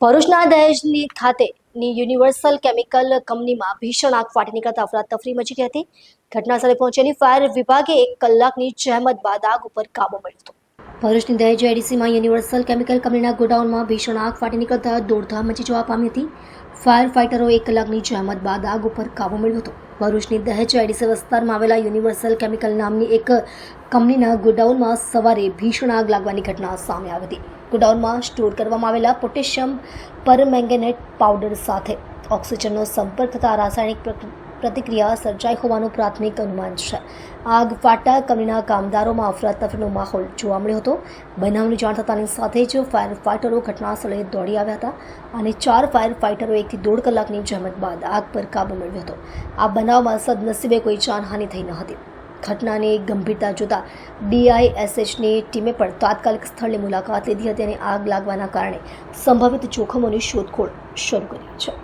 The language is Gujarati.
ભરૂચના દહેજની ખાતેની યુનિવર્સલ કેમિકલ કંપનીમાં ભીષણ આગ ફાટી નીકળતા અફરાતફરી મચી ગઈ હતી. ઘટનાસ્થળે પહોંચેલી ફાયર વિભાગે 1 કલાકની જહેમત બાદ આગ ઉપર કાબુ મેળવ્યો હતો. ભરૂચની દહેજ એડીસીમાં યુનિવર્સલ કેમિકલ કંપનીના ગોડાઉનમાં ભીષણ આગ ફાટી નીકળતા દોડધામ મચી જવા પામી હતી. ફાયર ફાઇટરોએ 1 કલાકની જહેમત બાદ આગ ઉપર કાબુ મેળવ્યો હતો. ભરૂચની દહેજ એડીસી વિસ્તારમાં આવેલા યુનિવર્સલ કેમિકલ નામની એક કંપનીના ગોડાઉનમાં સવારે ભીષણ આગ લાગવાની ઘટના સામે આવી હતી. ગોડાઉનમાં સ્ટોર કરવામાં આવેલા પોટેશિયમ પરમેંગેનેટ પાવડર સાથે ઓક્સિજનનો સંપર્ક થતાં રાસાયણિક પ્રતિક્રિયા સર્જાઈ હોવાનું પ્રાથમિક અનુમાન છે. આગ ફાટતા કંપનીના કામદારોમાં અફરાતફરીનો માહોલ જોવા મળ્યો હતો. બનાવની જાણ થતાની સાથે જ ફાયર ફાઇટરો ઘટનાસ્થળે દોડી આવ્યા હતા અને 4 ફાયર ફાઇટરો 1 થી 1.5 કલાકની જહેમત બાદ આગ પર કાબુ મેળવ્યો હતો. આ બનાવમાં સદનસીબે કોઈ જાનહાનિ થઈ ન હતી. ઘટનાની ગંભીરતા જોતા DISHની ટીમે પણ તાત્કાલિક સ્થળની મુલાકાત લીધી હતી અને આગ લાગવાના કારણે સંભવિત જોખમોની શોધખોળ શરૂ કરી છે.